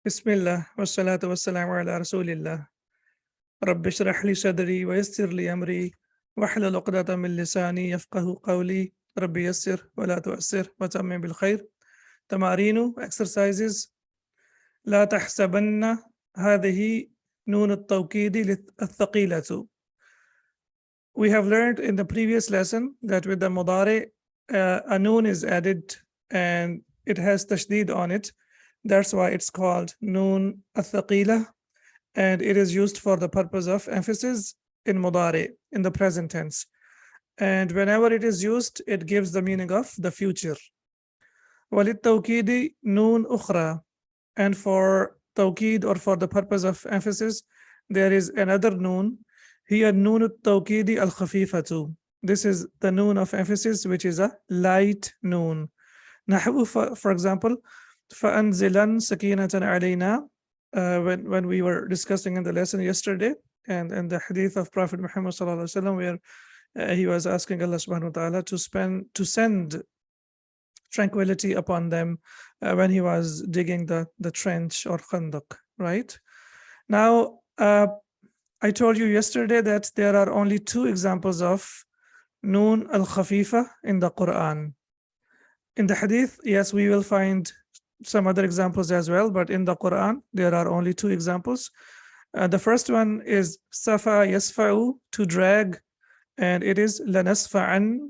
Bismillah, wassalatu wassalamu ala rasulillah. Rabbi shrah li sadri wa yassir li amri wahlul uqdatan min lisani yafqahu qawli. Rabbi yassir wa la tu'assir wa tammim bil khair. Tamarinu, exercises. La tahsabanna hadhihi noon at-tawkidi al-thaqilatu. We have learned in the previous lesson that with the mudari, a noon is added and it has tashdid on it. That's why it's called noon al-thaqila, and it is used for the purpose of emphasis in mudari, in the present tense. And whenever it is used, it gives the meaning of the future. وَلِلتَّوْكِيدِ noon ukhra. And for tawkid, or for the purpose of emphasis, there is another noon. Here noon at-tawkidi al-khafifatu. This is the noon of emphasis, which is a light noon. Nahu, for example, فَأَنزِلًا سَكِينَةً عَلَيْنَا, when we were discussing in the lesson yesterday, and the hadith of Prophet Muhammad sallallahu alaihi wasallam, where he was asking Allah subhanahu wa ta'ala to send tranquility upon them when he was digging the trench or khandaq, right? Now, I told you yesterday that there are only two examples of noon al-khafifa in the Quran. In the hadith, yes, we will find some other examples as well, but in the Quran, there are only two examples. The first one is safa yasfa'u, to drag, and it is lanasfa'an.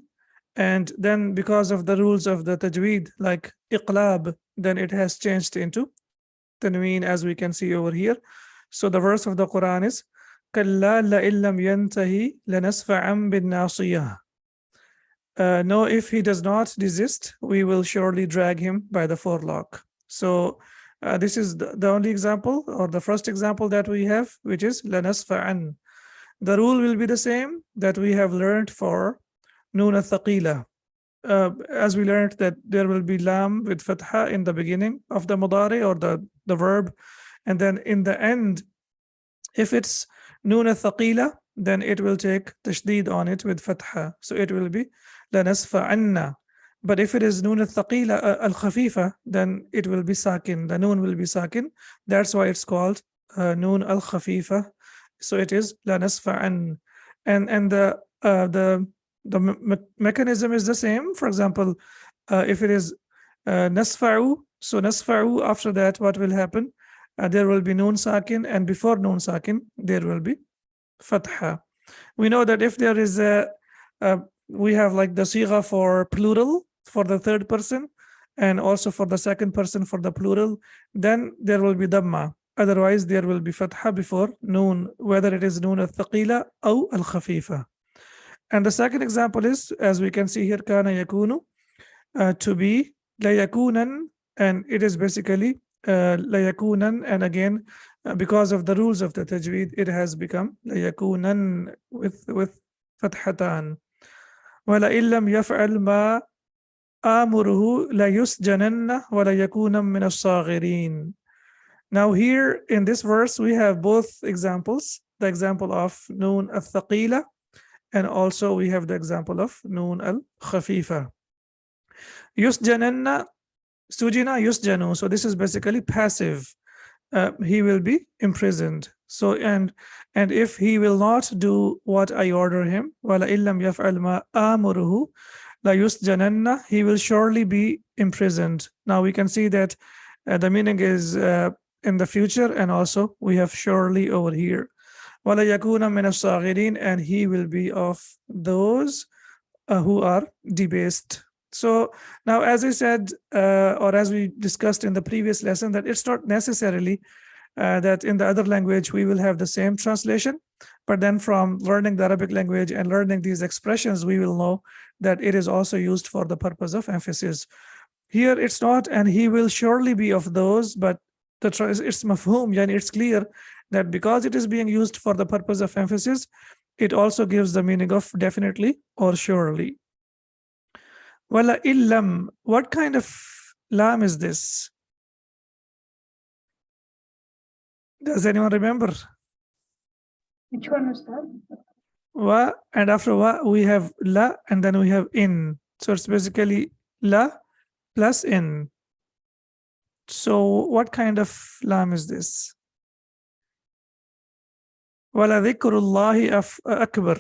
And then because of the rules of the tajweed, like iqlab, then it has changed into tanween, as we can see over here. So the verse of the Quran is kalla la'in lam yantahi lanasfa'an bin nasiyah. No, if he does not desist, we will surely drag him by the forelock. So this is the only example, or the first example that we have, which is lanasfa'an. The rule will be the same that we have learned for noon al-thaqila. As we learned that there will be lam with fatha in the beginning of the mudari, or the verb, and then in the end, if it's noon al-thaqila, then it will take tashdid on it with fatha. So it will be lanasfa'anna. But if it is noon al-thaqila, al-khafifa, then it will be sakin. The noon will be sakin. That's why it's called noon al-khafifa. So it is lanasfa'an. And the mechanism is the same. For example, if it is nasfa'u, so nasfa'u, after that, what will happen? There will be noon sakin, and before noon sakin, there will be fatha. We know that if there is we have like the sigha for plural for the third person, and also for the second person for the plural, then there will be dhamma. Otherwise, there will be fatha before noon, whether it is noon al-thaqila or al-khafifa. And the second example is, as we can see here, kana yakunu, to be, la yakunan, and it is basically la yakunan, and again, because of the rules of the tajweed, it has become la yakunan with fathatan. Wala illam yaf'al ma amuruhu la yusjananna wala yakunam min as-saghirin. Now here in this verse, we have both examples, the example of noon al-thaqila, and also we have the example of noon al-khafifa. Yusjananna, sujina yusjanu. So this is basically passive. He will be imprisoned. So and if he will not do what I order him, wala illam yaf'al ma amuruhu la yusjananna, he will surely be imprisoned. Now we can see that the meaning is in the future, and also we have surely over here. Wala yakuna min as-saghirin, and he will be of those who are debased. So now, as I said, or as we discussed in the previous lesson, that it's not necessarily that in the other language we will have the same translation, but then from learning the Arabic language and learning these expressions, we will know that it is also used for the purpose of emphasis. Here it's not, and he will surely be of those, but it's mafhum, yani it's clear that because it is being used for the purpose of emphasis, it also gives the meaning of definitely or surely. Wala illam, what kind of lam is this? Does anyone remember? Which one was that? Wa, and after wa we have la, and then we have in. So it's basically la plus in. So what kind of lam is this? Wala dhikrullahi akbar.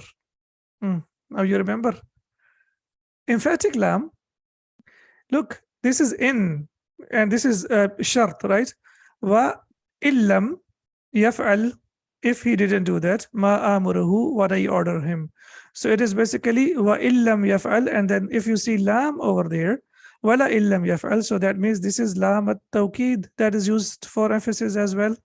Now you remember? Emphatic lam. Look, this is in, and this is shart, right? Wa illam yaf'al, if he didn't do that, ma amuruhu, what I order him. So it is basically wa illam yaf'al, and then if you see lam over there, wala illam yaf'al, so that means this is lam at tawkid that is used for emphasis as well.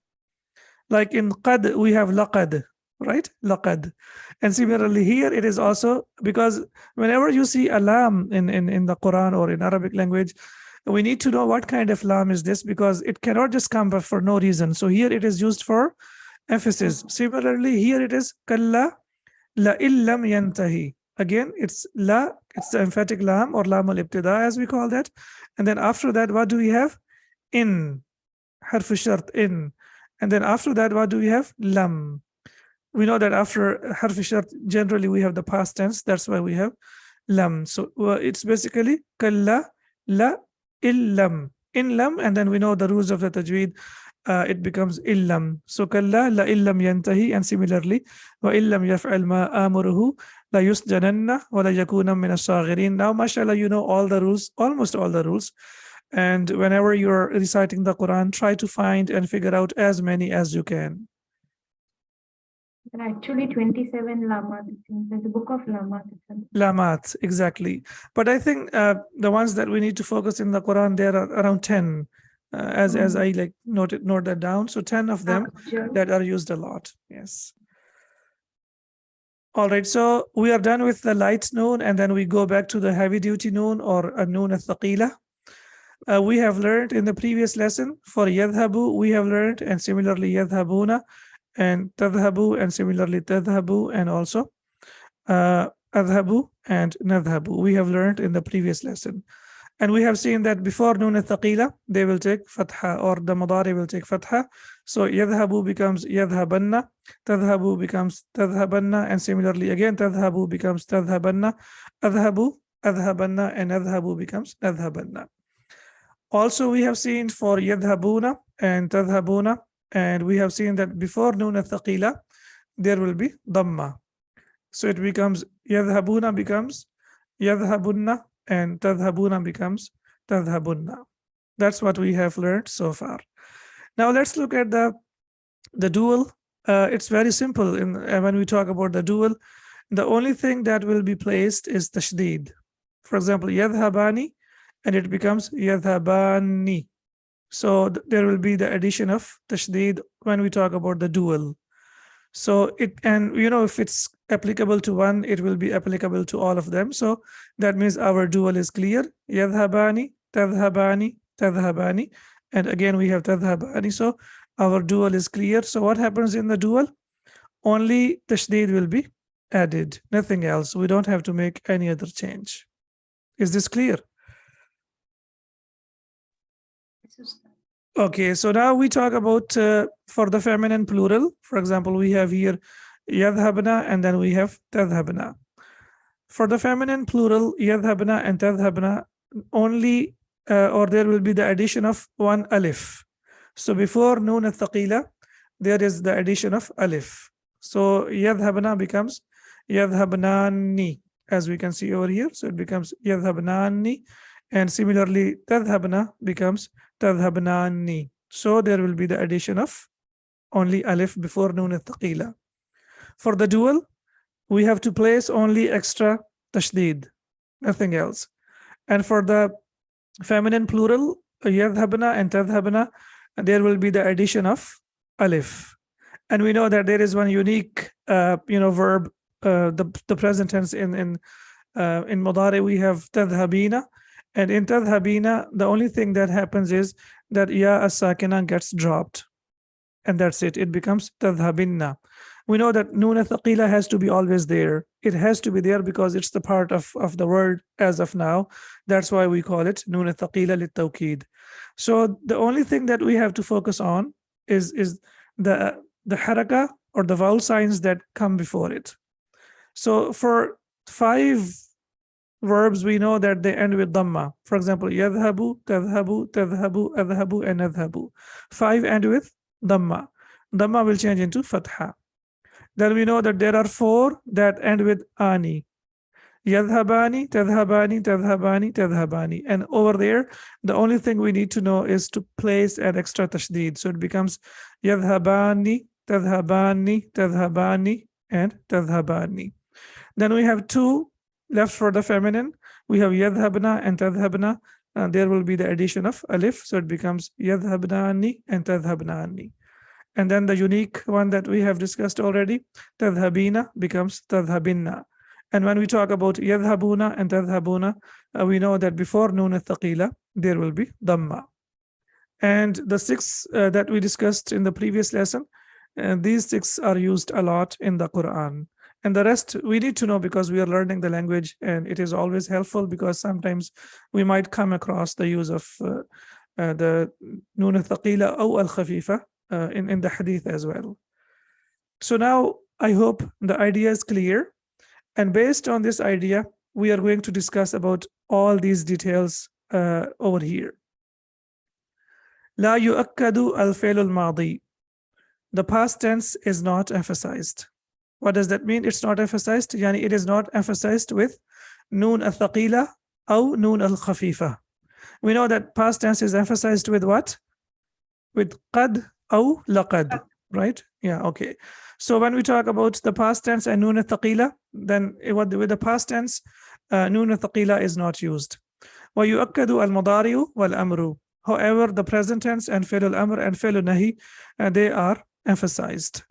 Like in qad, we have laqad, right? Laqad. And similarly here, it is also because whenever you see a lam in the Quran or in Arabic language, we need to know what kind of lam is this, because it cannot just come for no reason. So here it is used for emphasis. Similarly, here it is kalla la illam yantahi. Again, it's la, it's the emphatic lam or lam al-ibtida as we call that. And then after that, what do we have? In, harf shart, in. And then after that, what do we have? Lam. We know that after harf shart, generally we have the past tense. That's why we have lam. So it's basically kalla la illam. In lam, and then we know the rules of the tajweed. It becomes illam. So kalla la illam yantahi, and similarly wa illam yaf'al ma amuruhu la yusjananna wa la yakuna min as-saghirin. Now, mashallah, you know all the rules, almost all the rules. And whenever you're reciting the Quran, try to find and figure out as many as you can. There are actually 27 lamas. There's a book of lamas. Lamat, exactly. But I think the ones that we need to focus in the Quran, there are around 10, as I like note that down. So 10 of them that are used a lot. Yes. All right. So we are done with the light noon, and then we go back to the heavy duty noon or a noon al-thaqila. We have learned in the previous lesson for yadhabu, we have learned, and similarly yadhabuna and tadhabu, and similarly tadhabu, and also adhabu and nadhabu. We have learned in the previous lesson. And we have seen that before noon al-thaqila, they will take fatha, or the madari will take fatha. So yadhabu becomes yadhabanna, tadhabu becomes tadhabanna, and similarly again tadhabu becomes tadhabanna, adhabu, adhabanna, and adhabu becomes adhabanna. Also, we have seen for yadhabuna and tadhabuna, and we have seen that before noon al-thaqila, there will be dhamma. So it becomes yadhabuna becomes yadhabunna, and tadhabuna becomes tadhabunna. That's what we have learned so far. Now let's look at the dual. It's very simple. When we talk about the dual, the only thing that will be placed is tashdid. For example, yadhabani, and it becomes yadhabani. So there will be the addition of tashdid when we talk about the dual. So it, and you know, if it's applicable to one, it will be applicable to all of them. So that means our dual is clear. Yadhabani, tadhabani, tadhabani, and again we have tadhabani. So our dual is clear. So what happens in the dual? Only tashdid will be added, nothing else. We don't have to make any other change. Is this clear? Okay, so now we talk about for the feminine plural. For example, we have here yadhabna, and then we have tadhabna. For the feminine plural, yadhabna and tadhabna, only or there will be the addition of one alif. So before noon al-thaqila, there is the addition of alif. So yadhabna becomes yadhabnani, as we can see over here. So it becomes yadhabnani, and similarly tadhabna becomes tadhabnani. So there will be the addition of only alif before noon al-thaqila. For the dual, we have to place only extra tashdid, nothing else. And for the feminine plural, yadhabna and tadhabna, there will be the addition of alif. And we know that there is one unique verb, the present tense in mudari, we have tadhabina. And in tadhabina, the only thing that happens is that ya as-sakina gets dropped. And that's it. It becomes tadhabinna. We know that noon al-thaqila has to be always there. It has to be there because it's the part of the word as of now. That's why we call it noon al-thaqila lit-tawkid. So the only thing that we have to focus on is the haraka or the vowel signs that come before it. So for 5 verbs, we know that they end with dhamma. For example, yadhabu, tadhabu, tadhabu, adhabu, and adhabu. 5 end with dhamma. Dhamma will change into fatha. Then we know that there are 4 that end with ani. Yadhabani, tadhabani, tadhabani, tadhabani. And over there, the only thing we need to know is to place an extra tashdid. So it becomes yadhabani, tadhabani, tadhabani, and tadhabani. Then we have 2 left for the feminine. We have yadhabna and tadhabna. There will be the addition of alif. So it becomes yadhabnani and tadhabnani. And then the unique one that we have discussed already, tadhabina becomes tadhabinna. And when we talk about yadhabuna and tadhabuna, we know that before nun al-thaqila, there will be dhamma. And the 6 that we discussed in the previous lesson, these 6 are used a lot in the Quran. And the rest we need to know because we are learning the language, and it is always helpful because sometimes we might come across the use of the nun al-thaqila or al-khafifa in the hadith as well. So now I hope the idea is clear. And based on this idea, we are going to discuss about all these details over here. لا يؤكد الفعل الماضي. The past tense is not emphasized. What does that mean? It's not emphasized. Yani it is not emphasized with nun al-thaqila or nun al-khafifa. We know that past tense is emphasized with what? With qad or laqad, right? Yeah, okay. So when we talk about the past tense and nun al-thaqila, then with the past tense, nun al-thaqila is not used. وَيُؤَكَّدُ الْمُضَارِعُ وَالْأَمْرُ. However, the present tense and fi'l al-amr and fi'l al-nahi, they are emphasized.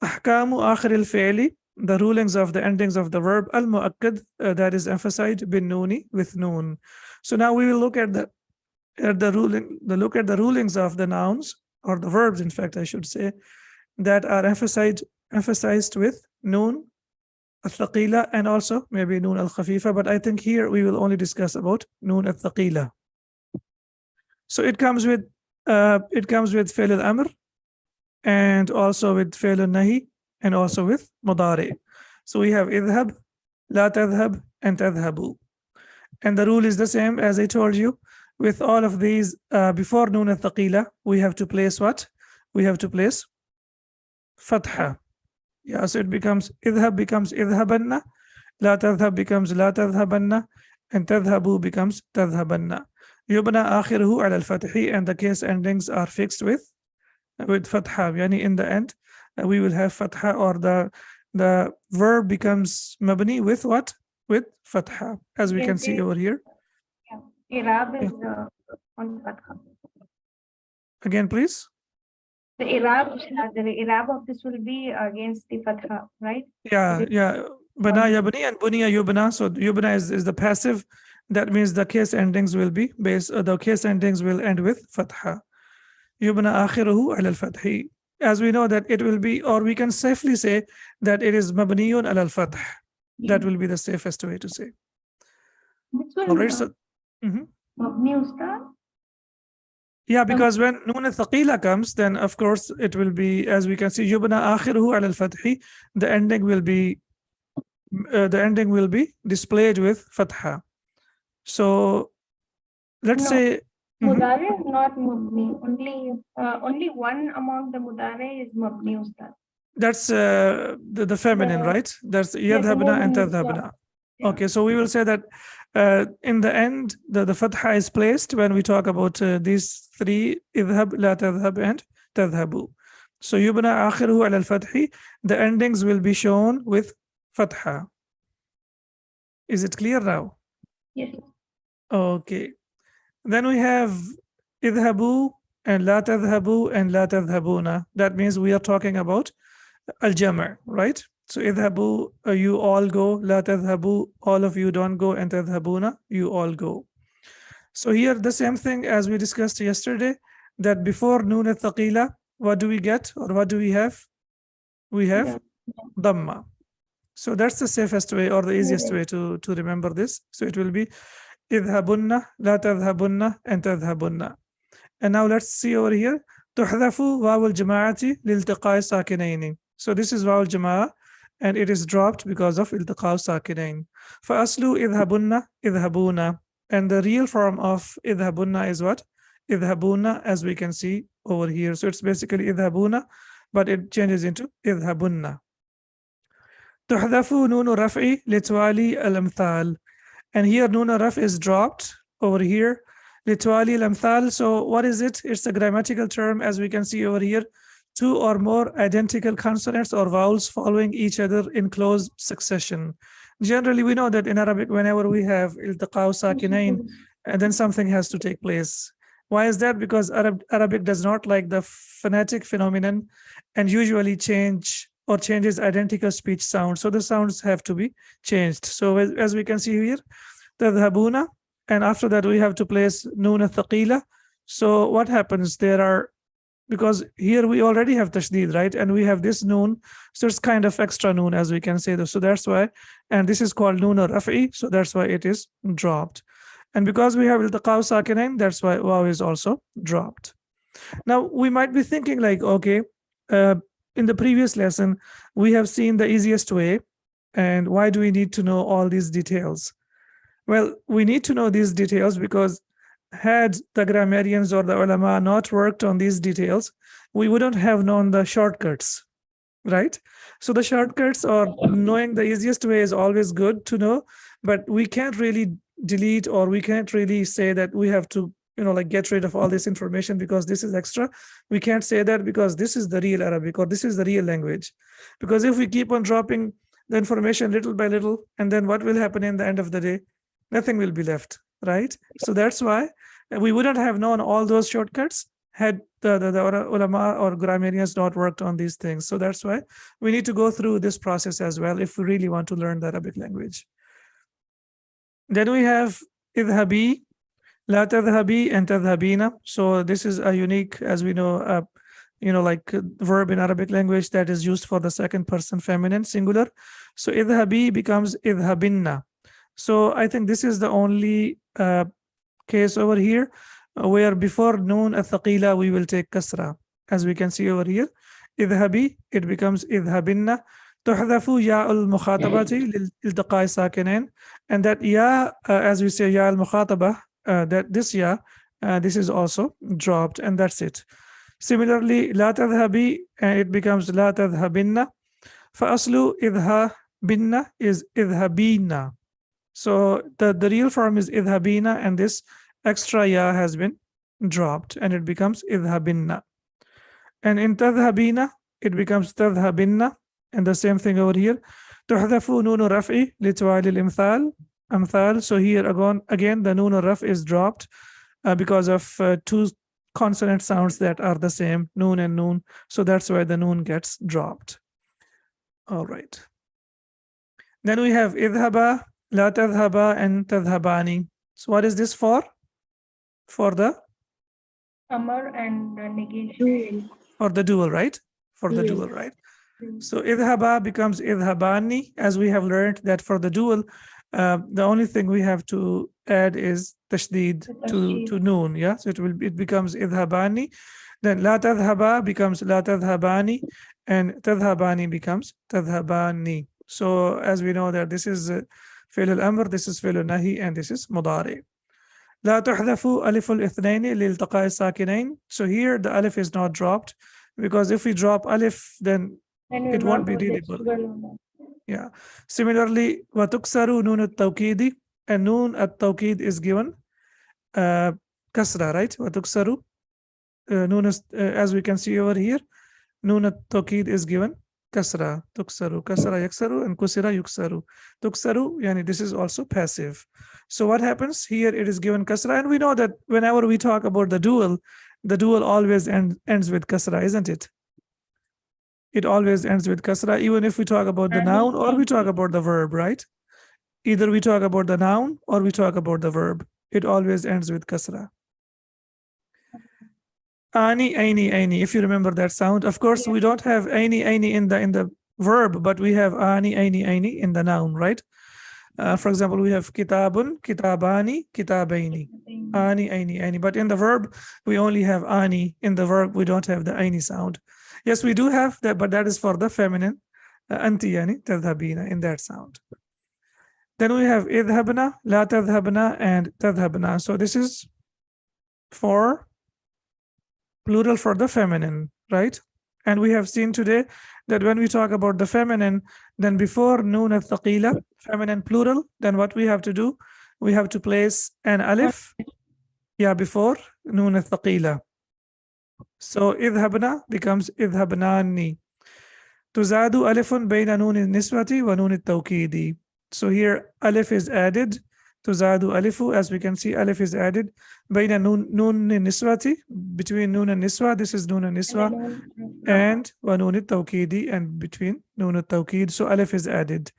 أحكام آخر الفعل, the rulings of the endings of the verb, al-mu'akkad, that is emphasized bin nuni, with noon. So now we will look at the rulings of the nouns, or the verbs, in fact, I should say, that are emphasized with noon al-thaqila and also maybe noon al-khafifa, but I think here we will only discuss about noon al-thaqila. So it comes with fi'l al-amr and also with fi'l al-nahi and also with mudari. So we have idhab, la tadhab, and tadhabu. And the rule is the same as I told you. With all of these, before noon al-thaqila, we have to place what? We have to place fatha. Yeah, so it becomes idhab becomes idhabanna, la tadhab becomes la tadhabanna, and tadhabu becomes tadhabanna. Yubna akhiruhu ala al-fathi, and the case endings are fixed with fatha. Yani in the end, we will have fatha, or the verb becomes mabni with what? With fatha, as we can see over here. Irab is on fatha. Again, please. The Irab of this will be against the fatha, right? Yeah. Bana yabni and bunya yubna. So yubna is the passive. That means the case endings will be the case endings will end with fatha. Yubna akhiruhu ala al-fathi. As we know that it will be, or we can safely say that it is mabniyun ala al-fath. That will be the safest way to say. This one, All right, so mabni ustad? Yeah, because when nun al-thaqila comes, then of course it will be, as we can see, yubna akhiruhu ala al-fathi. The ending will be displayed with fatha. So let's say Mudare is not mabni. Only one among the mudare is mabni ustad. That's the feminine, right? That's yadhabna and tadhabna. Yeah. Okay, so we will say that in the end, the fatha is placed when we talk about these 3, idhab, la tadhab, and tadhabu. So yubna akhiruhu ala al-fathi, the endings will be shown with fatha. Is it clear now? Yes. Okay. Then we have idhabu and la tadhabu and la tadhabuna. That means we are talking about al-jama', right? So idhabu, you all go, la tadhabu, all of you don't go, and tadhabuna, you all go. So here the same thing as we discussed yesterday, that before noon al-thaqila, what do we get, or what do we have? We have dhamma. So that's the safest way, or the easiest way to remember this. So it will be idhabunna, la tadhabunna, and tadhabunna. And now let's see over here. تحذف واو الجماعة لالتقاء الساكنين. So this is واو الجماعة, and it is dropped because of iltiqa sakinain. فَأَصْلُ إِذْهَبُنَّ إِذْهَبُونَ. And the real form of إِذْهَبُنَّ is what? إِذْهَبُونَ, as we can see over here. So it's basically إِذْهَبُونَ, but it changes into إِذْهَبُنَّ. تحذف نون رفع لتوالي الأمثال. And here nun raf is dropped over here. لتوالي الأمثال. So what is it? It's a grammatical term, as we can see over here. Two or more identical consonants or vowels following each other in close succession. Generally, we know that in Arabic, whenever we have iltiqa sakinain, and then something has to take place. Why is that? Because Arabic does not like the phonetic phenomenon and usually changes identical speech sounds. So the sounds have to be changed. So as we can see here, tadhabuna, and after that we have to place noon thaqila. So what happens? Because here we already have tashdid, right? And we have this noon, so it's kind of extra noon, as we can say this. So that's why, and this is called noon or raf'i, so that's why it is dropped. And because we have iltiqa sakinain, that's why waw is also dropped. Now we might be thinking like, okay, in the previous lesson, we have seen the easiest way, and why do we need to know all these details? Well, we need to know these details because had the grammarians or the ulama not worked on these details, we wouldn't have known the shortcuts, right? So the shortcuts or knowing the easiest way is always good to know, but we can't really delete, or we can't really say that we have to, like get rid of all this information because this is extra. We can't say that because this is the real Arabic or this is the real language. Because if we keep on dropping the information little by little, and then what will happen in the end of the day? Nothing will be left, right? So that's why we wouldn't have known all those shortcuts had the ulama or grammarians not worked on these things. So that's why we need to go through this process as well if we really want to learn the Arabic language. Then we have idhabi, la tadhhabi, and tadhhabina. So this is a unique, as we know, like verb in Arabic language that is used for the second person feminine singular. So idhabi becomes idhabinna. So I think this is the only case over here where before noon athaqila we will take kasra, as we can see over here. Idhabi, it becomes idhabinna. تحذف ياء المخاطبة لالتقاء ساكنين, and that ya, as we say ya al-mukhataba, that this ya, this is also dropped, and that's it. Similarly, لا تذهبي, it becomes لا تذهبن. فأصل إذهبن is إذهبين. So the real form is إذهبين, and this extra ya has been dropped, and it becomes إذهبن. And in تذهبين, it becomes تذهبن, and the same thing over here. تحذف نون الرفع لتوالي الإمثال أمثال. So here again the noon raf is dropped because of two consonant sounds that are the same, noon and noon. So that's why the noon gets dropped. All right. Then we have idhaba, la tadhhaba, and tadhhabani. So what is this for? For the Amar and negation. For the dual, right? For the dual, right? So idhaba becomes idhabani, as we have learned that for the dual, the only thing we have to add is tashdid to noon. Yeah, so it becomes idhabani. Then la tadhhaba becomes la tadhhabani, and tadhhabani becomes tadhhabani. So as we know that this is fi'l al-amr, this is fi'l al-nahi, and this is mudari. لا تحذف ألف الاثنين لالتقاء الساكنين. So here the alif is not dropped, because if we drop alif, then it won't be readable. Yeah. Similarly, وتكسر نون التوكيد, and noon at-tawkid is given kasra, right? وتكسر noon, as we can see over here, noon at-tawkid is given kasra. تكسر kasra yaksaru, and kusira yuksaru. تكسر, yani this is also passive. So what happens here? It is given kasra, and we know that whenever we talk about the dual always ends with kasra, isn't it? It always ends with kasra, even if we talk about the noun or we talk about the verb, right? Either we talk about the noun or we talk about the verb. It always ends with kasra. Ani, aini, aini. If you remember that sound, of course, we don't have aini, aini in the verb, but we have ani, aini, aini in the noun, right? For example, we have kitabun, kitabani, kitabaini. Ani, aini, aini. But in the verb, we only have ani. In the verb, we don't have the aini sound. Yes, we do have that, but that is for the feminine Anti yani tadhabina in that sound. Then we have idhabna, la tadhabna, and tadhabna. So this is for plural for the feminine, right? And we have seen today that when we talk about the feminine, then before noon al thaqila, feminine plural, then what we have to do? We have to place an alif, yeah, before noon al thaqila. So idhabna becomes idhabnani. Tuzadu alifun bayna noon al niswati wa noon al tawkidi. So here alif is added. Tuzadu alifu, as we can see, alif is added. Bayna noon al niswati, between noon and niswa, this is noon and niswa. And wa noon al-tawkidi, and between noon al-tawkid, so alif is added.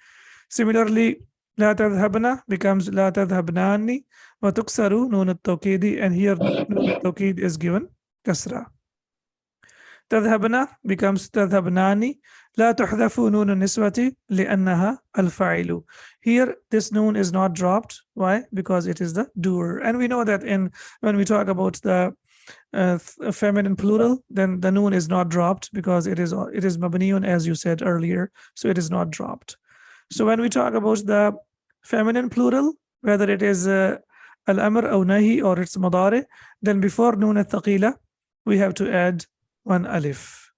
Similarly, la tadhabna becomes la tadhabnani wa tuksaru noon al-tawkidi, and here noon al-tawkid is given kasra. تذهبنا becomes تذهبناني لا تحذف نون النسوة لأنها الفاعل. Here this noon is not dropped. Why? Because it is the doer. And we know that when we talk about the feminine plural, then the noon is not dropped because it is mabniyun, as you said earlier, so it is not dropped. So when we talk about the feminine plural, whether it is al-amr or nahi or it's madari, then before noon al-thaqila we have to add one alif.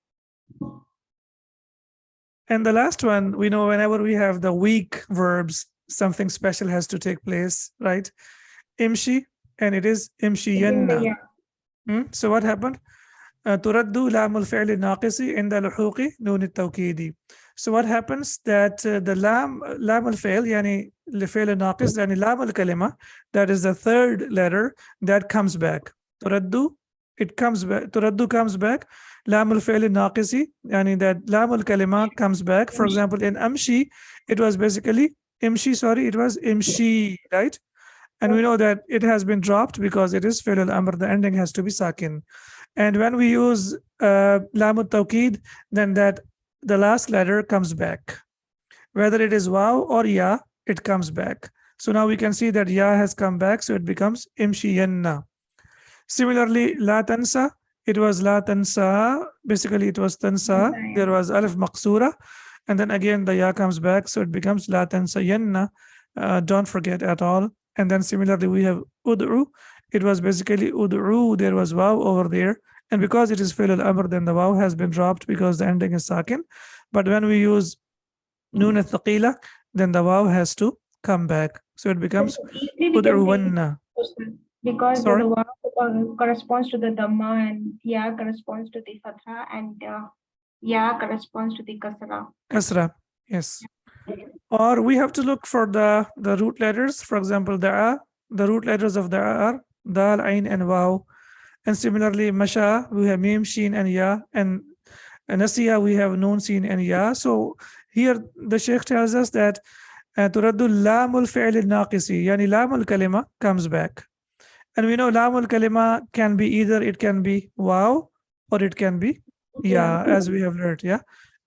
And the last one, we know whenever we have the weak verbs, something special has to take place, right? Imshi, and it is imshiyanna. So what happened? Turaddu lamul fi'li naqisi inda luhuqi noon at-tawkidi. So what happens that the lam al-fi'l, yani fi'l naqis, yani lam al-kalima, that is the third letter that comes back. Turaddu, it comes back. Turaddu comes back. Lam al-fi'l naqisi, yani that lam al-kalima comes back. For example, in amshi, it was basically it was imshi, right? And we know that it has been dropped because it is fi'l al-amr, the ending has to be sakin. And when we use lam al-tawkid, then that the last letter comes back. Whether it is waw or ya, it comes back. So now we can see that ya has come back, so it becomes imshiyanna. Similarly, la tansa, it was la tansa, basically it was tansa, there was alif maqsura, and then again the ya comes back, so it becomes la tansayanna, don't forget at all. And then similarly we have ud'u, it was basically ud'u, there was waw over there, and because it is fi'l al-amr, then the waw has been dropped because the ending is sakin. But when we use noon al-thaqila, then the waw has to come back, so it becomes ud'uwanna. Because the waw corresponds to the dhamma and ya corresponds to the fatha and ya corresponds to the kasra. Kasra, yes. Or we have to look for the root letters. For example, the root letters of the are dal, ain, and waw. And similarly, masha, we have mim, sheen, and ya. And nasiya, we have noon, seen, and ya. So here the Sheikh tells us that turaddu lamul fi'l al-naqisi, yani lamul kalima comes back. And we know lamul kalima can be either it can be waw or it can be ya, as we have learned, yeah.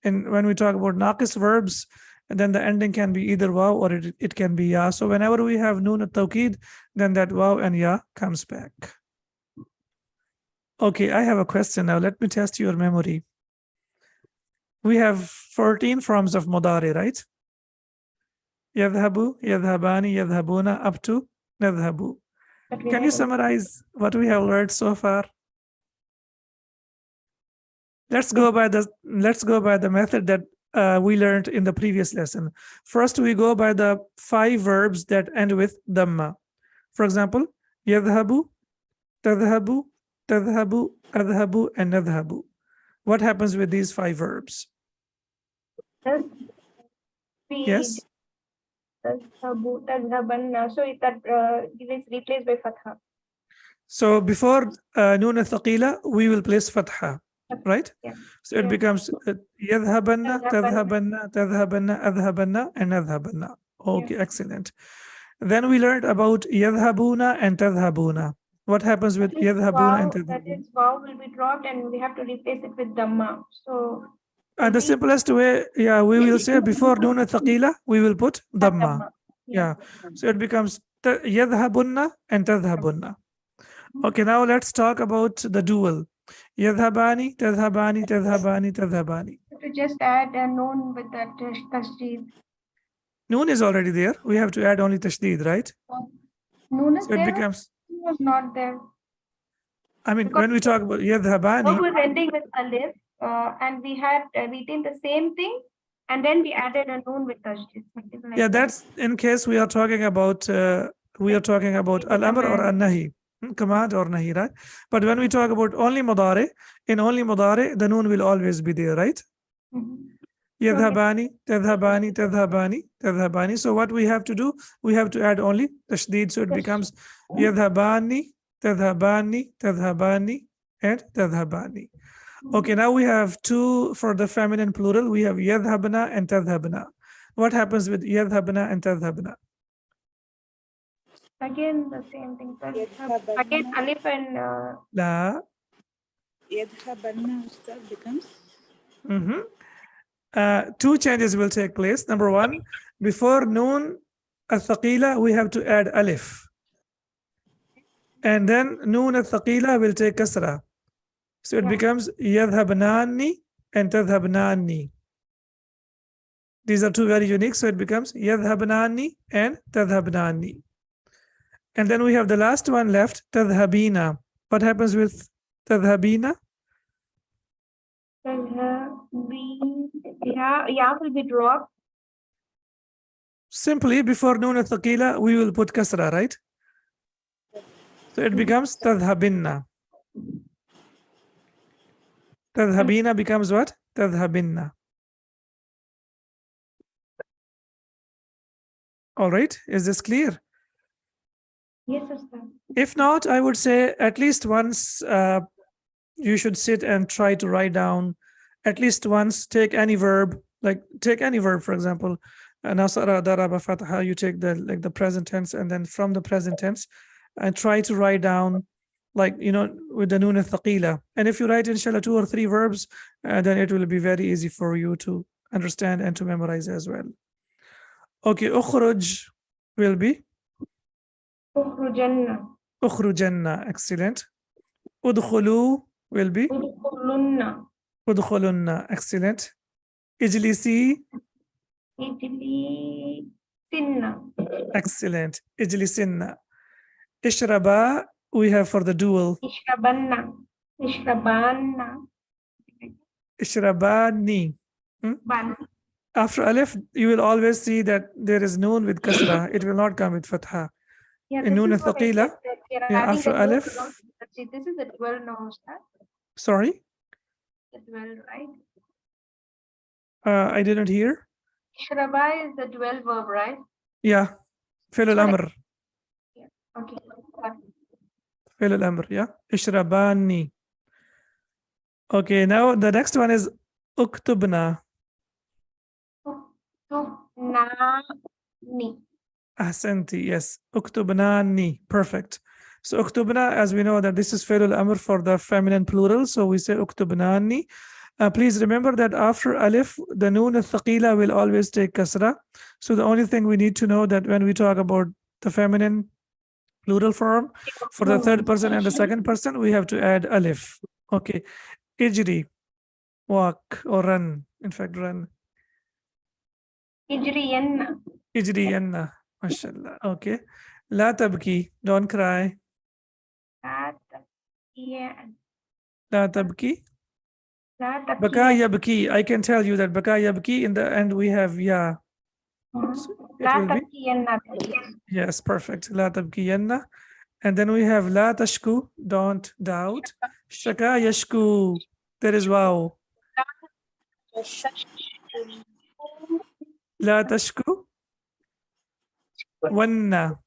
And when we talk about naqis verbs, then the ending can be either waw or it can be ya. So whenever we have noon at-tawkid, then that waw and ya comes back. Okay, I have a question now. Let me test your memory. We have 14 forms of mudari, right? Yadhabu, yadhabani, yadhabuna, up to nadhabu. Can you summarize what we have learned so far? Let's go by the method that we learned in the previous lesson. First, we go by the 5 verbs that end with dhamma. For example, yadhabu, tadhabu, tadhabu, adhabu, and nadhabu. What happens with these 5 verbs? Yes. Tadhabanna, so that is replaced by fatha. So before noon al-thaqila, we will place fatha, right? Yeah. So it becomes yadhabanna, tadhabanna, tadhabanna, adhabanna, and adhabanna. Okay, excellent. Then we learned about yadhabuna and tadhabuna. What happens with yadhabuna and tadhabuna? That is, waw will be dropped and we have to replace it with dhamma. So the simplest way, yeah, we will say before noon al-thaqila, we will put dhamma. Yeah. So it becomes yadhabunna and tadhabunna. Okay, now let's talk about the dual. Yadhabani, tadhabani, tadhabani, tadhabani. to just add a noon with that tashdid. Noon is already there. We have to add only tashdid, right? Noon is So it there. becomes, Was not there. I mean, Because when we talk about verb yadhabani, was ending with alif, and we had written the same thing, and then we added a noon with tashdid. yeah, that's in case we are talking about al-amr or an-nahi, command or nahi, right? But when we talk about only mudari, in only mudari, the noon will always be there, right? Yadhabani, tadhabani, tadhabani, tadhabani. So what we have to do, we have to add only tashdid. So it becomes yadhabani, tadhabani, tadhabani, and tadhabani. Okay, now we have two for the feminine plural. We have yadhabna and tadhabna. What happens with yadhabna and tadhabna? Again, the same thing. Again, alif and La. Yadhabanna becomes. Two changes will take place. Number one, before noon al-thaqila, we have to add alif. And then noon al-thaqila will take kasra. So it becomes yadhabnani and tadhabnani. These are two very unique. So it becomes yadhabnani and tadhabnani. And then we have the last one left, tadhabina. What happens with tadhabina? yeah will be dropped. Simply before noon al-thaqila, we will put kasra, right? So it becomes tadhabinna. Tadhabina becomes what? Tadhabinna. All right, is this clear? Yes, sir. If not, I would say at least once you should sit and try to write down at least once, take any verb, for example, nasara, daraba, fataha, you take the present tense, and then from the present tense and try to write down with the noon al-thaqila. And if you write inshallah 2 or 3 verbs, then it will be very easy for you to understand and to memorize as well. Okay, ukhruj will be Ukhrujanna. ukhrujanna, excellent. Udkhulu will be Udkhulunna. udkhulunna, excellent. Ijlisi, Ijlisinna. excellent. Ijlisinna. Ishraba, we have for the dual. Ishrabanna. Ishrabanna. Ishrabani. Ban. After alif, you will always see that there is noon with kasra. It will not come with fatha. Yeah, In noon al-thaqila, after alif. This is the 12 now, sir. Sorry? The 12, right? I didn't hear. Shraba is the 12 verb, right? Yeah. Fi'l al-amr. Yeah. Okay. Fi'l al-amr, yeah. Ishrabani. Okay, now the next one is uktubna. Uktubnani. Ahsanti, yes. Uktubnani. Perfect. So uktubna, as we know that this is fi'l al-amr for the feminine plural, so we say uktubnani. Please remember that after alif, the noon al-thaqila will always take kasra. So the only thing we need to know that when we talk about the feminine plural form, for the third person and the second person, we have to add alif. Okay. Ijri, walk or run. In fact, run. Ijriyanna. Ijriyanna. MashaAllah. Okay. La tabki, don't cry. La tabki. Baka yabki. I can tell you that baka yabki in the end we have ya. So it will be. Yes, perfect. La tabkiyanna. And then we have la tashku, don't doubt. Shaka yashku. There is wow. La tashku. Wanna.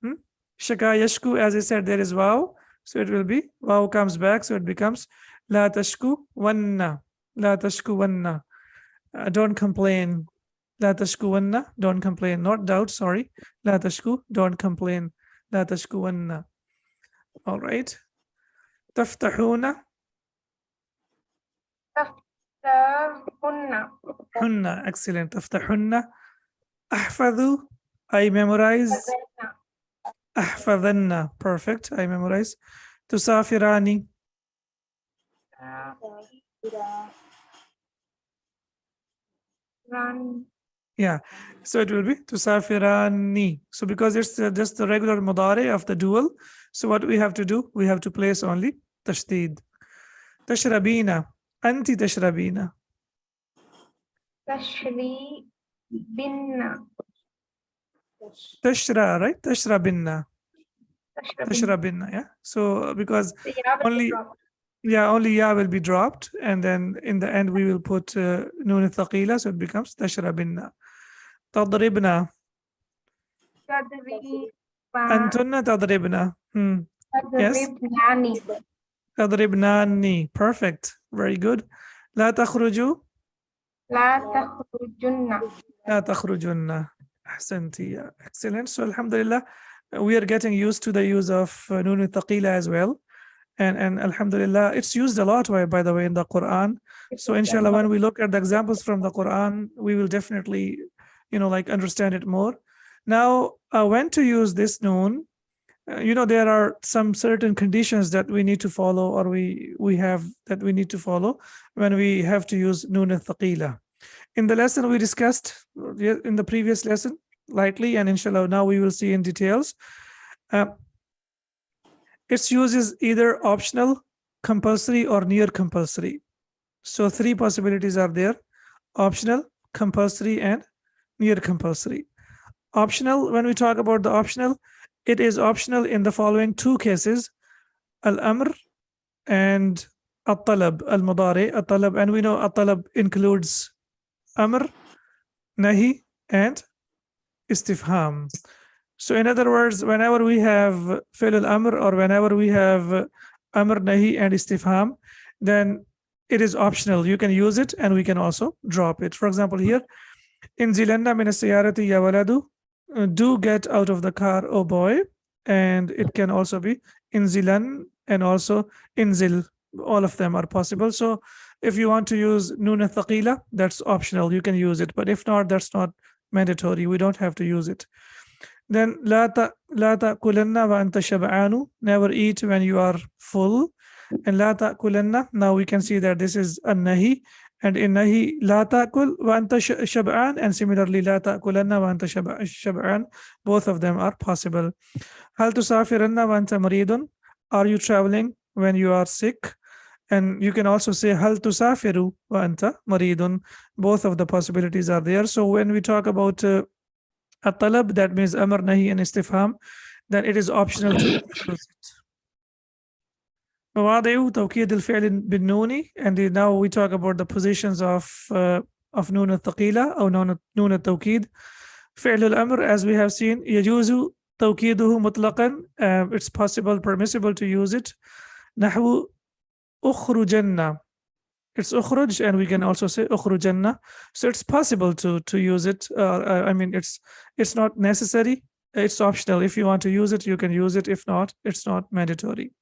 Shaka yashku, as I said, there is wow. So it will be, wow comes back. So it becomes la tashku wanna. La tashku wanna. Don't complain. La tashku wanna. Don't complain. Not doubt, sorry. La tashku, don't complain. La tashku wanna. All right. Taftahuna. Hunna. Excellent. Taftahunna. Ahfadhu. I memorize. Ahfadhanna. Perfect. I memorize. Tusafirani. Run. Yeah, so it will be tusafirani. So because it's just the regular mudari of the dual, so what we have to do, we have to place only tashdid. Tashrabina, anti tashrabina. Tashri. Binna. Tashra, right? Tashrabinna. Tashrabinna. Tashrabinna, yeah. So because The ya will be only dropped. only ya will be dropped, and then in the end we will put nun thaqila, so it becomes tashrabinna. Tadribna, Tadriba. antunna tadribna. Yes, Tadribnani. tadribnani. Perfect. Very good. لا تخرجوا La takhrujunna. لا تخرجن. أحسنتي. Yeah. Excellent. So alhamdulillah, we are getting used to the use of nun thaqila as well. And alhamdulillah, it's used a lot, by the way, in the Quran. So inshallah, when we look at the examples from the Quran, we will definitely, like understand it more. Now, when to use this noon, there are some certain conditions that we need to follow, or we have that we need to follow when we have to use noon al-thaqila. In the lesson we discussed in the previous lesson lightly, and inshallah now we will see in details. Its use is either optional, compulsory, or near compulsory. So three possibilities are there: optional, compulsory, and near compulsory. Optional, when we talk about the optional, it is optional in the following two cases: al-amr and al-talab, al-mudari, al-talab. And we know al-talab includes amr, nahi, and istifham. So in other words, whenever we have fi'l al-amr, or whenever we have amr, nahi, and istifham, then it is optional. You can use it and we can also drop it. For example, here, inzilanna min as-sayyarati ya waladu, do get out of the car, oh boy. And it can also be inzilan and also inzil. All of them are possible. So if you want to use nun thaqila, that's optional. You can use it. But if not, that's not mandatory. We don't have to use it. Then la ta'kulanna wa anta shab'anu, never eat when you are full. And la ta'kulanna, now we can see that this is a nahi, and in nahi la ta'kul wa anta shab'an, and similarly la ta'kulanna wa anta shab'an, both of them are possible. Hal tusafiranna wa anta maridun, are you traveling when you are sick? And you can also say hal tusafiru wa anta maridun, both of the possibilities are there. So when we talk about at-talab, that means amr, nahi, and istifham, then it is optional to use it. مواضع توكيد الفعل بالنون, and now we talk about the positions of نون الثقيلة أو نون التوكيد. فعل الأمر, as we have seen, يجوز توكيده مطلقا, it's possible, permissible to use it. نحو أخرجن, it's أخرج, and we can also say أخرجن. So it's possible to use it. I mean, it's not necessary. It's optional. If you want to use it, you can use it. If not, it's not mandatory.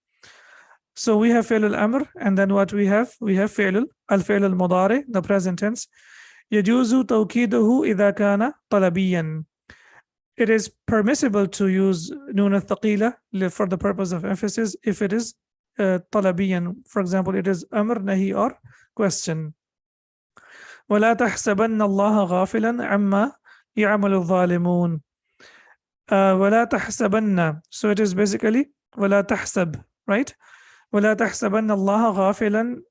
So we have fi'l al-amr, and then what we have? We have fi'l al-mudari, the present tense. يجوز توكيده إذا كان طلبيا. It is permissible to use nun al-thaqila for the purpose of emphasis if it is طلبيا. For example, it is amr, nahi, or question. ولا تحسبن الله غافلا عما يعمل الظالمون. ولا تحسبن, so it is basically ولا تحسب, right? ولا تحسبن الله غافلا,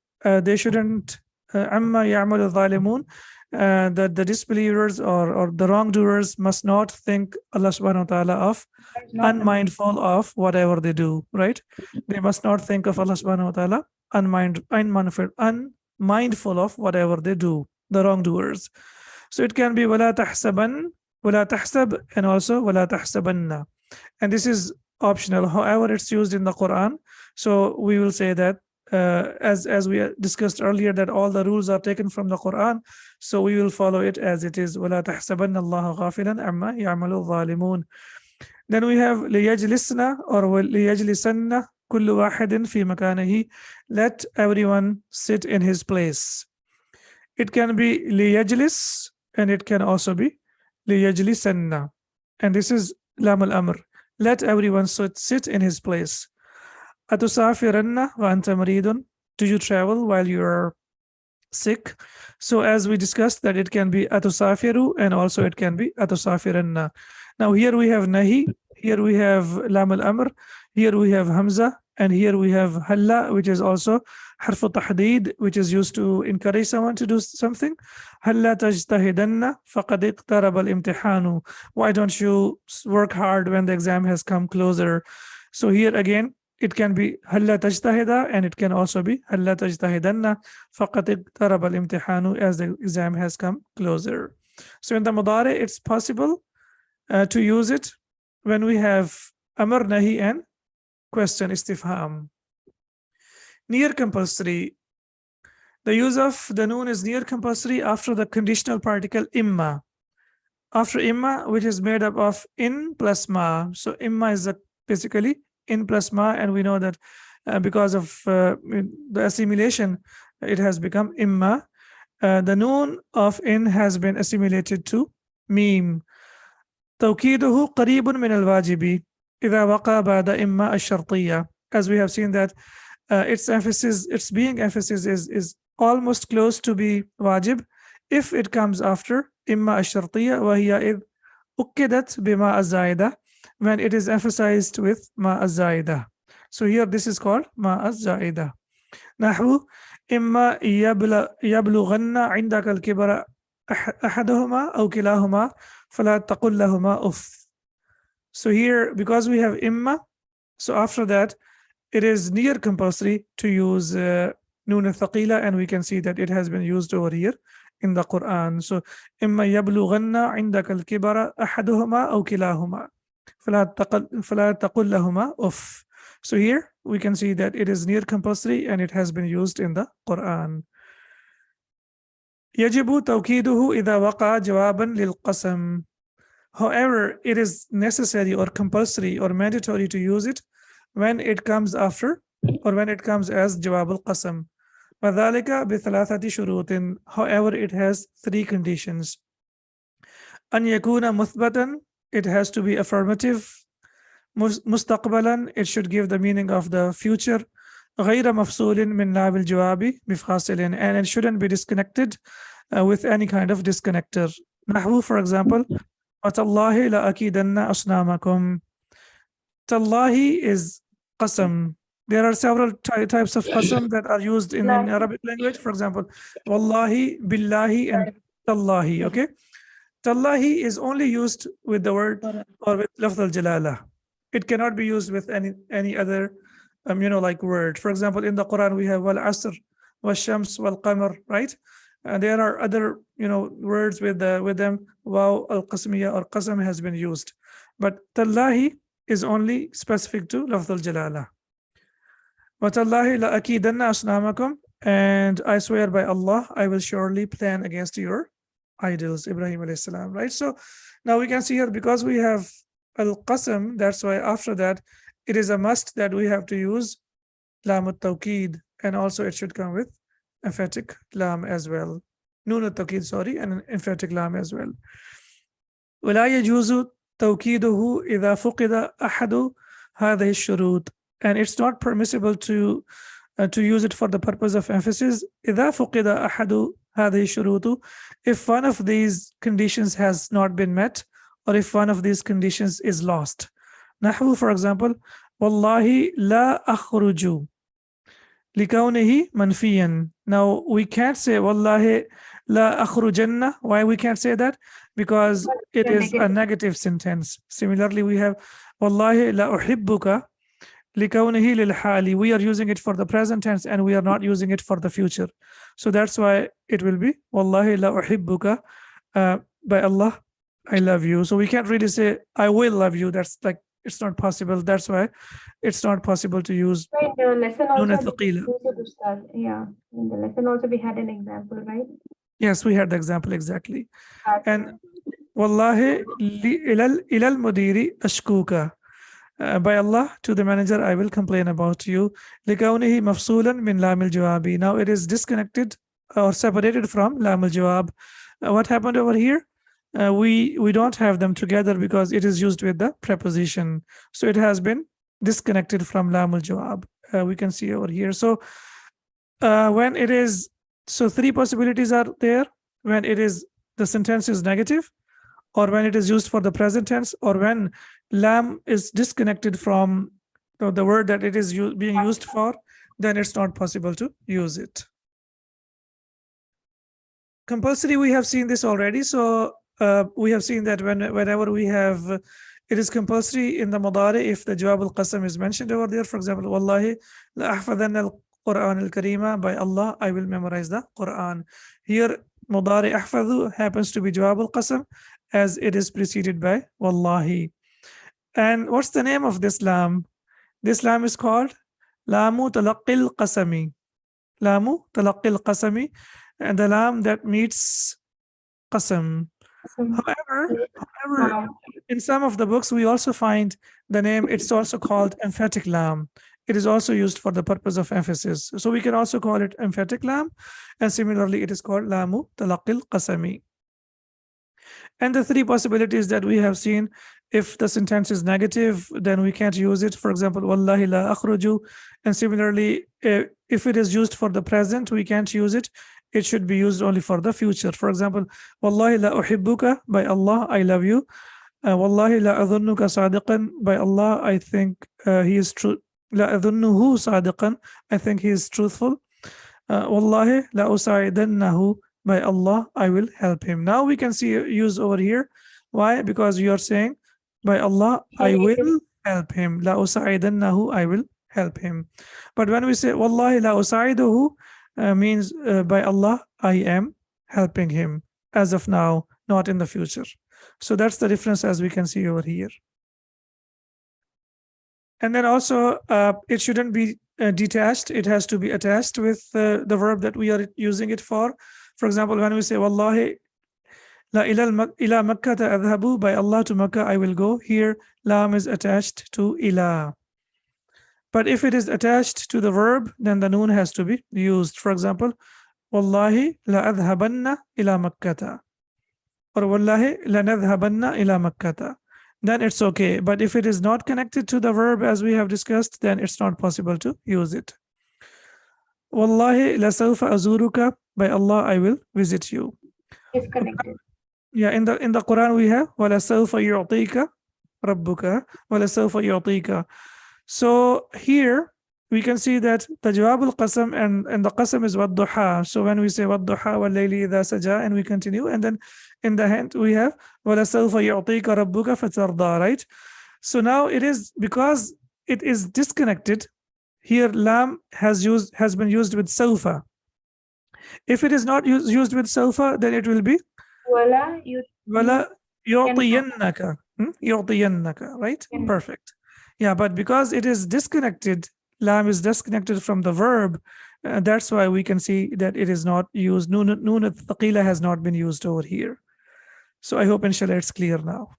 they shouldn't عما يعمل الظالمون, that the disbelievers or the wrongdoers must not think Allah subhanahu wa ta'ala of unmindful of whatever they do, right? They must not think of Allah subhanahu wa ta'ala unmindful of whatever they do, the wrongdoers. So it can be ولا تحسبن, ولا تحسب, and also ولا تحسبن. And this is optional. However, it's used in the Quran. So we will say that as we discussed earlier, that all the rules are taken from the Quran. So we will follow it as it is. وَلَا تَحْسَبَنَّ اللَّهَ غَافِلًا عَمَّا يَعْمَلُ الظَّالِمُونَ. Then we have لِيَجْلِسْنَا or لِيَجْلِسَنَّ كُلُّ وَاحِدٍ فِي مَكَانِهِ, let everyone sit in his place. It can be لِيَجْلِسْ, and it can also be لِيَجْلِسَنَّ. And this is lam al-amr. Let everyone sit in his place. أَتُسَافِرَنَّ وَأَنْتَ مَرِيدٌ, do you travel while you are sick. So as we discussed that it can be atusafiru and also it can be atusafiranna. Now here we have nahi, here we have lam al-amr, here we have hamza, and here we have halla, which is also harfu tahdid, which is used to encourage someone to do something. Halla tajtahidanna faqad iqtaraba al-imtihanu. Why don't you work hard when the exam has come closer? So here again, it can be halla tajtahida and it can also be halla tajtahidanna faqad iqtaraba al-imtihanu, as the exam has come closer. So in the mudari, it's possible to use it when we have amr, nahi, and question istifham. Near compulsory. The use of the noon is near compulsory after the conditional particle imma. After imma, which is made up of in plus ma. So imma is basically in plus ma, and we know that because of the assimilation, it has become imma. The noon of in has been assimilated to meme. توكيده قريب من الواجب إذا وقع بعد إما الشرطية. As we have seen that its emphasis, its being emphasis is almost close to be wajib if it comes after إما الشرطية وهي إذ أكدت بما الزائدة, when it is emphasized with ما الزائدة. So here this is called ما الزائدة. نحو إما يبلغن عندك الكبر أحدهما أو كلاهما فلا تقل لهما أف. So here, because we have imma, so after that, it is near compulsory to use noon al-thaqila, and we can see that it has been used over here in the Quran. So إما يبلغن عندك الكبر أحدهما أو كلاهما فلا تقل لهما أف. So here we can see that it is near compulsory and it has been used in the Quran. يجب توكيده إذا وقع جوابا للقسم. However, it is necessary or compulsory or mandatory to use it when it comes after or when it comes as جواب القسم. وذلك بثلاثة شروط. However, it has three conditions. أن يكون مثبتا, it has to be affirmative. مستقبلا, it should give the meaning of the future. غير مفصول من لام الجواب بفاصل, and it shouldn't be disconnected with any kind of disconnector. نحو, for example, وَتَاللَّهِ لَأَكِيدَنَّ أَصْنَامَكُمْ. Tallahi is qasam. There are several types of qasam that are used in Arabic language. For example, wallahi, billahi, and tallahi. Okay, tallahi is only used with the word or with lafz al-jalala. It cannot be used with any other like word. For example, in the Quran we have wal asr, wal shams, wal qamar, right? And there are other words with them. Wow, al-qasmiya or qasam has been used, but tallahi is only specific to lafz al-jalala. وَتَاللَّهِ لَأَكِيدَنَّ أَصْنَامَكُمْ, and I swear by Allah, I will surely plan against your idols. Ibrahim alayhi salam, right? So now we can see here, because we have al-qasam, that's why after that it is a must that we have to use lam al-tawqid, and also it should come with emphatic lam as well. Noon al-tawqid, sorry, and an emphatic lam as well. وَلَا يَجُوزُ توكيده إذا فقد أحد هذه الشروط, and it's not permissible to use it for the purpose of emphasis. إذا فقد أحد هذه الشروط, if one of these conditions has not been met, or if one of these conditions is lost. نحو, for example, والله لا أخرج لكونه منفيا. Now we can't say والله لا أخرجن. Why we can't say that? Because it is a negative sentence. Similarly, we have والله لا أحبك لكونه للحال. We are using it for the present tense and we are not using it for the future. So that's why it will be والله لا أحبك, by Allah, I love you. So we can't really say I will love you. That's like, it's not possible. That's why it's not possible to use the lesson also thaqila. Yeah, in the lesson also we had an example, right? Yes, we had the example exactly. And wallahi ilal mudiri ashkuka, by Allah, to the manager I will complain about you. لكونه مفصولا من لام الجواب. Now it is disconnected or separated from lam al-jawab. What happened over here? We don't have them together because it is used with the preposition. So it has been disconnected from lam al-jawab. We can see over here. So when it is So three possibilities are there: when it is the sentence is negative, or when it is used for the present tense, or when lam is disconnected from the word that it is being used for, then it's not possible to use it. Compulsory, we have seen this already. So we have seen that whenever we have it is compulsory in the mudari if the jawab al-qasam is mentioned over there. For example, wallahi la ahfadanna al-Quran al-Karima, by Allah I will memorize the Quran. Here mudari ahfadhu happens to be jawab al-qasam as it is preceded by wallahi. And what's the name of this lam? This lam is called lamu talaqqil qasami. Lamu talaqqil qasami, and the lam that meets qasam. However, in some of the books, we also find the name, it's also called emphatic lam. It is also used for the purpose of emphasis. So we can also call it emphatic lam. And similarly, it is called lamu talaqil qasami. And the three possibilities that we have seen, if the sentence is negative, then we can't use it. For example, wallahi la akhruju. And similarly, if it is used for the present, we can't use it. It should be used only for the future. For example, wallahi la uhibbuka, by Allah I love you. Wallahi la adhunnuka sadiqan, by Allah I think he is true. La adhunnuhu sadiqan, I think he is truthful. Wallahi la usaidannahu, by Allah I will help him. Now we can see use over here. Why? Because you are saying by Allah I will help him. La usaidannahu, I will help him. But when we say wallahi la usaiduhu, means by Allah I am helping him as of now, not in the future. So that's the difference, as we can see over here. And then also it shouldn't be detached. It has to be attached with the verb that we are using it for. For example, when we say wallahi la ila makkah adhabu, by Allah to Makkah I will go, here lam is attached to ila. But if it is attached to the verb, then the noon has to be used. For example, wallahi la adhabanna ila makkata, or wallahi la nadhabanna ila makkata. Then it's okay. But if it is not connected to the verb, as we have discussed, then it's not possible to use it. Wallahi la sawfa azuruka, by Allah I will visit you. It's connected. Yeah, in the Quran we have wala sawfa yu'tika rabbuka, wala sawfa yu'tika. So here we can see that the jawab al-qasam and the qasam is wad-duha. So when we say wad-duha wal-layli idha saja, and we continue, and then in the hand we have wala sawfa yu'tika rabbuka fatarda, right? So now it is, because it is disconnected, here lam has been used with sawfa. If it is not used with sawfa, then it will be wala yu'tiyannaka, yu'tiyannaka, right? Perfect. Yeah, but because it is disconnected, lam is disconnected from the verb, that's why we can see that it is not used. Noon al-thaqila has not been used over here. So I hope inshallah it's clear now.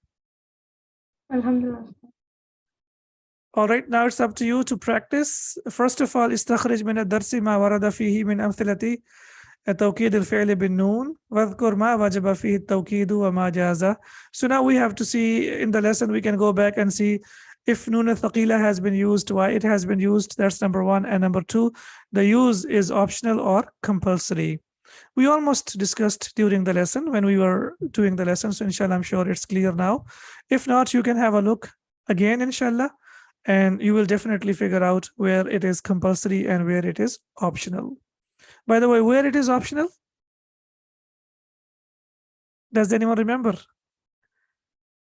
Alhamdulillah. All right, now it's up to you to practice. First of all, istakhrij min ad-darsi ma warada fihi min amthilati توكيد الفعل بالنون واذكر ما وجب فيه التوكيد وما جاز. So now we have to see in the lesson, we can go back and see if nun al-thaqila has been used, why it has been used. That's number one. And number two, the use is optional or compulsory. We almost discussed during the lesson when we were doing the lesson. So inshallah, I'm sure it's clear now. If not, you can have a look again, inshallah, and you will definitely figure out where it is compulsory and where it is optional. By the way, where it is optional? Does anyone remember?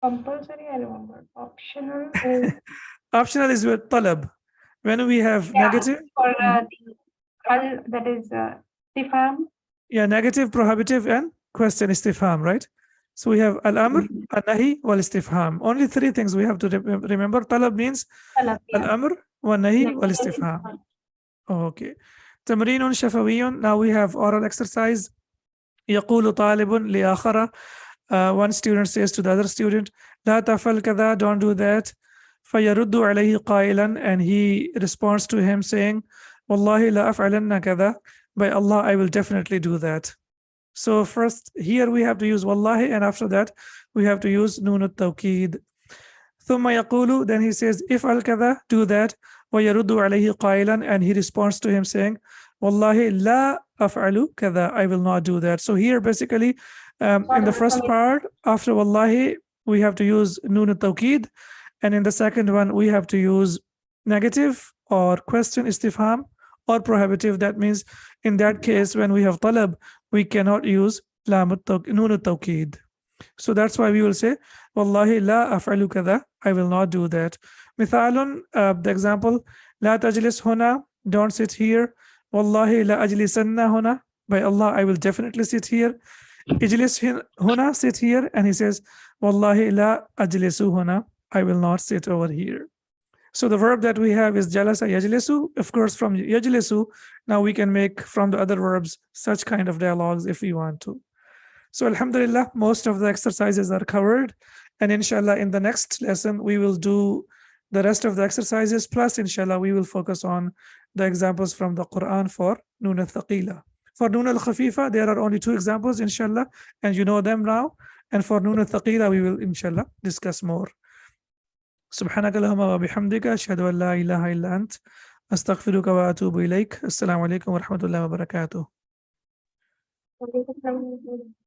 Compulsory, I remember. Optional is optional is with talab. When we have negative. For that is istifham. Yeah, negative, prohibitive, and question istifham, right? So we have al-amr, al-nahi, wal-istifham. Only three things we have to remember. Talab means al-amr, wal-nahi, wal-istifham. Okay. تمرين شفوي. Now we have oral exercise. يقول طالب لآخر. One student says to the other student, لا تفعل كذا, don't do that. فيرد عليه قائلا, and he responds to him saying, والله لا أفعلن كذا, by Allah I will definitely do that. So first here we have to use wallahi, and after that we have to use nun at-tawkid. ثم يقول, then he says, افعل كذا, do that. ويرد عليه قائلا, and he responds to him saying, Wallahi la af'alu kada, I will not do that. So here basically in the first part, after wallahi, we have to use noon al-tawkid. And in the second one, we have to use negative or question istifham or prohibitive. That means in that case, when we have talab, we cannot use noon al-tawkid. So that's why we will say, Wallahi la af'alu kada, I will not do that. Mithalun, the example, la tajlis huna, don't sit here. Wallahi la ajlisanna huna, by Allah, I will definitely sit here. Ijlis huna, sit here. And he says, Wallahi la ajlisu huna, I will not sit over here. So the verb that we have is jalasa yajlisu. Of course, from yajlisu, now we can make from the other verbs such kind of dialogues if we want to. So alhamdulillah, most of the exercises are covered. And inshallah, in the next lesson, we will do the rest of the exercises. Plus, inshallah, we will focus on the examples from the Quran for Nun al-Thaqila. For Nun al-Khafifa, there are only 2 examples, inshallah, and you know them now. And for Nun al-Thaqila, we will, inshallah, discuss more. سبحانك اللهم وبحمدك أشهد أن لا إله إلا أنت أستغفرك وأتوب إليك. السلام عليكم ورحمة الله وبركاته.